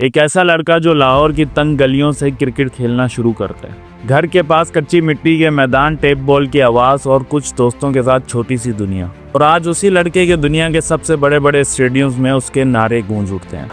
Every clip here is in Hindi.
एक ऐसा लड़का जो लाहौर की तंग गलियों से क्रिकेट खेलना शुरू करता है। घर के पास कच्ची मिट्टी के मैदान, टेप बॉल की आवाज़ और कुछ दोस्तों के साथ छोटी सी दुनिया। और आज उसी लड़के के दुनिया के सबसे बड़े बड़े स्टेडियम्स में उसके नारे गूंज उठते हैं।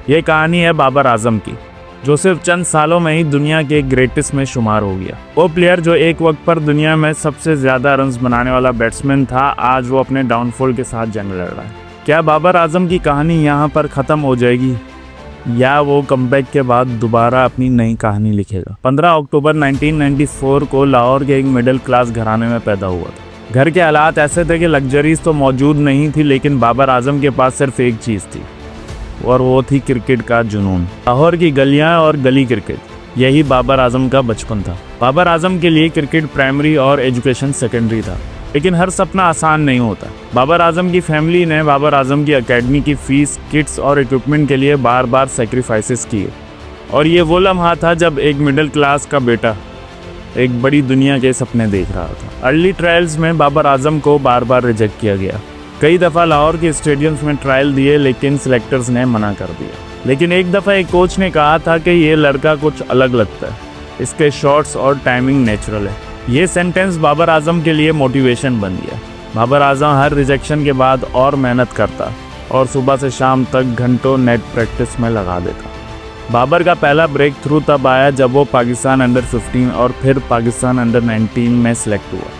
ये कहानी है बाबर आजम की, जो सिर्फ चंद सालों में ही दुनिया के ग्रेटेस्ट में शुमार हो गया। वो प्लेयर जो एक वक्त पर दुनिया में सबसे ज्यादा रन्स बनाने वाला बैट्समैन था, आज वो अपने डाउनफॉल के साथ जंग लड़ रहा है। क्या बाबर आजम की कहानी यहाँ पर खत्म हो जाएगी या वो कमबैक के बाद दोबारा अपनी नई कहानी लिखेगा? 15 अक्टूबर 1994 को लाहौर के एक मिडिल क्लास घराने में पैदा हुआ था। घर के हालात ऐसे थे कि लग्जरीज तो मौजूद नहीं थी, लेकिन बाबर आजम के पास सिर्फ एक चीज़ थी और वो थी क्रिकेट का जुनून। लाहौर की गलियां और गली क्रिकेट, यही बाबर आजम का बचपन था। बाबर आजम के लिए क्रिकेट प्राइमरी और एजुकेशन सेकेंडरी था, लेकिन हर सपना आसान नहीं होता। बाबर आजम की फैमिली ने बाबर आजम की एकेडमी की फीस, किट्स और इक्विपमेंट के लिए बार बार सेक्रीफाइसेस किए। और ये वो लम्हा था जब एक मिडिल क्लास का बेटा एक बड़ी दुनिया के सपने देख रहा था। अर्ली ट्रायल्स में बाबर आजम को बार बार रिजेक्ट किया गया। कई दफ़ा लाहौर के स्टेडियम्स में ट्रायल दिए, लेकिन सिलेक्टर्स ने मना कर दिया। लेकिन एक दफ़ा एक कोच ने कहा था कि ये लड़का कुछ अलग लगता है, इसके शॉट्स और टाइमिंग नेचुरल है। ये सेंटेंस बाबर आजम के लिए मोटिवेशन बन गया। बाबर आजम हर रिजेक्शन के बाद और मेहनत करता और सुबह से शाम तक घंटों नेट प्रैक्टिस में लगा देता। बाबर का पहला ब्रेक थ्रू तब आया जब वो पाकिस्तान अंडर 15 और फिर पाकिस्तान अंडर 19 में सिलेक्ट हुआ।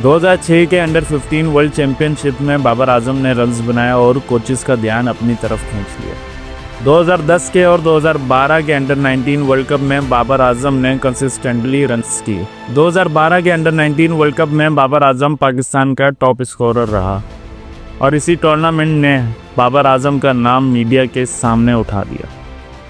2006 के अंडर 15 वर्ल्ड चैंपियनशिप में बाबर आजम ने रन्स बनाया और कोचेस का ध्यान अपनी तरफ खींच लिया। 2010 के और 2012 के अंडर 19 वर्ल्ड कप में बाबर आजम ने कंसिस्टेंटली रन्स किए। 2012 के अंडर 19 वर्ल्ड कप में बाबर आजम पाकिस्तान का टॉप स्कोरर रहा और इसी टूर्नामेंट ने बाबर आजम का नाम मीडिया के सामने उठा दिया।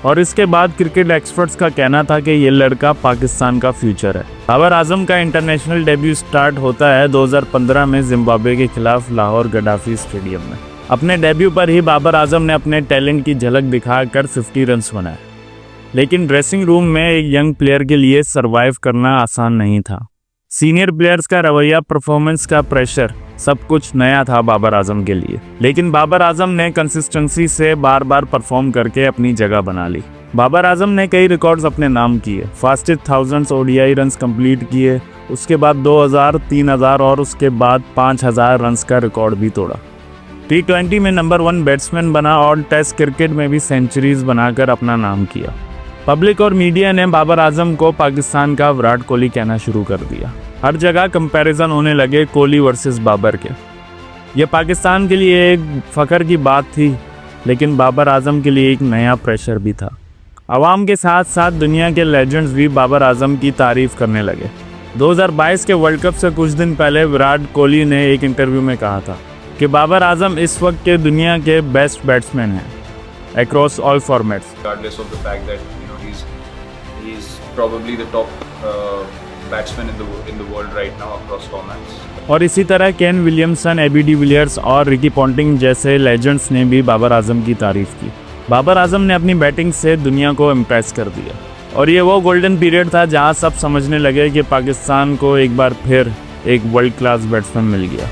और इसके बाद क्रिकेट एक्सपर्ट्स का कहना था कि ये लड़का पाकिस्तान का फ्यूचर है। बाबर आजम का इंटरनेशनल डेब्यू स्टार्ट होता है 2015 में जिम्बाब्वे के खिलाफ लाहौर गद्दाफी स्टेडियम में। अपने डेब्यू पर ही बाबर आजम ने अपने टैलेंट की झलक दिखाकर 50 रन्स बनाए। लेकिन ड्रेसिंग रूम में एक यंग प्लेयर के लिए सर्वाइव करना आसान नहीं था। सीनियर प्लेयर्स का रवैया, परफॉर्मेंस का प्रेशर, सब कुछ नया था बाबर आजम के लिए। लेकिन बाबर आजम ने कंसिस्टेंसी से बार बार परफॉर्म करके अपनी जगह बना ली। बाबर आजम ने कई रिकॉर्ड्स अपने नाम किए। फास्टेस्ट 1000 ओडीआई रन्स कंप्लीट किए, उसके बाद 2000, 3000 और उसके बाद 5000 रन्स का रिकॉर्ड भी तोड़ा। T20 में नंबर 1 बैट्समैन बना और टेस्ट क्रिकेट में भी सेंचुरीज बनाकर अपना नाम किया। पब्लिक और मीडिया ने बाबर आजम को पाकिस्तान का विराट कोहली कहना शुरू कर दिया। हर जगह कंपैरिजन होने लगे कोहली वर्सेस बाबर के। ये पाकिस्तान के लिए एक फ़ख्र की बात थी, लेकिन बाबर आजम के लिए एक नया प्रेशर भी था। आवाम के साथ साथ दुनिया के लेजेंड्स भी बाबर आजम की तारीफ़ करने लगे। 2022 के वर्ल्ड कप से कुछ दिन पहले विराट कोहली ने एक इंटरव्यू में कहा था कि बाबर आजम इस वक्त के दुनिया के बेस्ट बैट्समैन हैं across all formats. Probably the top batsman in the world right now across formats. और इसी तरह केन विलियमसन, एबी डिविलियर्स और रिकी पॉन्टिंग जैसे लेजेंड्स ने भी बाबर आजम की तारीफ की। बाबर आजम ने अपनी बैटिंग से दुनिया को इम्प्रेस कर दिया और ये वो गोल्डन पीरियड था जहां सब समझने लगे कि पाकिस्तान को एक बार फिर एक वर्ल्ड क्लास बैट्समैन मिल गया।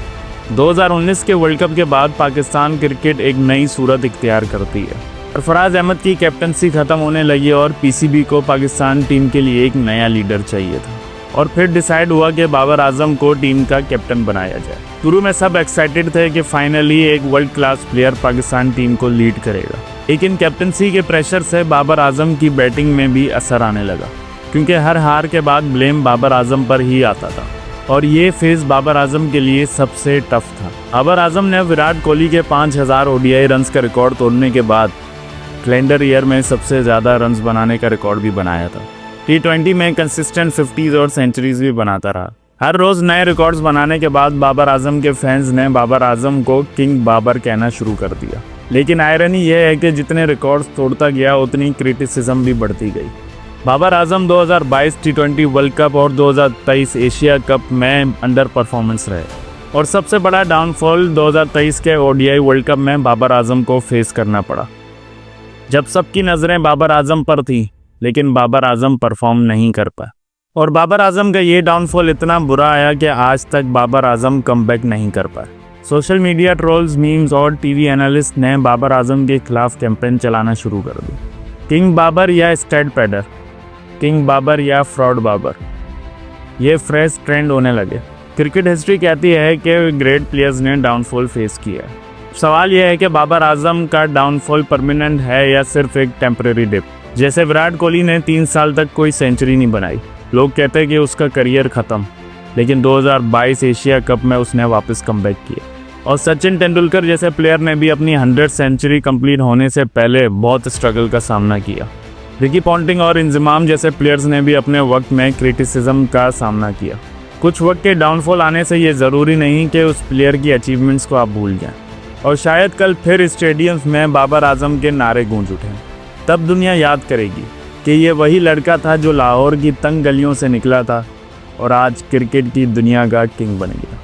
2019 के वर्ल्ड कप के बाद पाकिस्तान क्रिकेट एक नई सूरत इख्तियार करती है। सरफराज अहमद की कैप्टनसी ख़त्म होने लगी और पीसीबी को पाकिस्तान टीम के लिए एक नया लीडर चाहिए था। और फिर डिसाइड हुआ कि बाबर आजम को टीम का कैप्टन बनाया जाए। शुरू में सब एक्साइटेड थे कि फाइनली एक world class player Pakistan team को लीड करेगा, लेकिन कैप्टनसी के प्रेशर से बाबर आजम की बैटिंग में भी असर आने लगा, क्योंकि हर हार के बाद ब्लेम बाबर आजम पर ही आता था। और ये फेज़ बाबर आजम के लिए सबसे टफ था। बाबर आजम ने विराट कोहली के 5000 ओडीआई रन्स का रिकॉर्ड तोड़ने के बाद कैलेंडर ईयर में सबसे ज़्यादा रन्स बनाने का रिकॉर्ड भी बनाया था। T20 में कंसिस्टेंट 50s और सेंचुरीज भी बनाता रहा। हर रोज़ नए रिकॉर्ड्स बनाने के बाद बाबर आजम के फैंस ने बाबर आजम को किंग बाबर कहना शुरू कर दिया। लेकिन आयरनी यह है कि जितने रिकॉर्ड्स तोड़ता गया उतनी क्रिटिसिज्म भी बढ़ती गई। Babar Azam 2022 T20 world cup और 2023 एशिया कप में अंडर परफॉर्मेंस रहे और सबसे बड़ा डाउनफॉल 2023 के ओडीआई वर्ल्ड कप में बाबर आजम को फेस करना पड़ा, जब सबकी नज़रें बाबर आजम पर थी, लेकिन बाबर आजम परफॉर्म नहीं कर पाए। और बाबर आजम का ये डाउनफॉल इतना बुरा आया कि आज तक बाबर आजम कमबैक नहीं कर पाए। सोशल मीडिया ट्रोल्स, मीम्स और टीवी एनालिस्ट ने बाबर आजम के खिलाफ कैंपेन चलाना शुरू कर दी। किंग बाबर या स्टेड पैडर, किंग बाबर या फ्रॉड बाबर, ये फ्रेज ट्रेंड होने लगे। क्रिकेट हिस्ट्री कहती है कि ग्रेट प्लेयर्स ने डाउनफॉल फेस किया है। सवाल यह है कि बाबर आजम का डाउनफॉल परमानेंट है या सिर्फ एक टेम्परेरी डिप। जैसे विराट कोहली ने 3 साल तक कोई सेंचुरी नहीं बनाई, लोग कहते हैं कि उसका करियर ख़त्म, लेकिन 2022 एशिया कप में उसने वापस कमबैक किया। और सचिन तेंदुलकर जैसे प्लेयर ने भी अपनी 100 सेंचुरी कंप्लीट होने से पहले बहुत स्ट्रगल का सामना किया। रिकी पॉन्टिंग और इंजमाम जैसे प्लेयर्स ने भी अपने वक्त में क्रिटिसिज्म का सामना किया। कुछ वक्त के डाउनफॉल आने से ये ज़रूरी नहीं कि उस प्लेयर की अचीवमेंट्स को आप भूल जाएं। और शायद कल फिर स्टेडियम्स में बाबर आजम के नारे गूंज उठें। तब दुनिया याद करेगी कि ये वही लड़का था जो लाहौर की तंग गलियों से निकला था और आज क्रिकेट की दुनिया का किंग बन गया।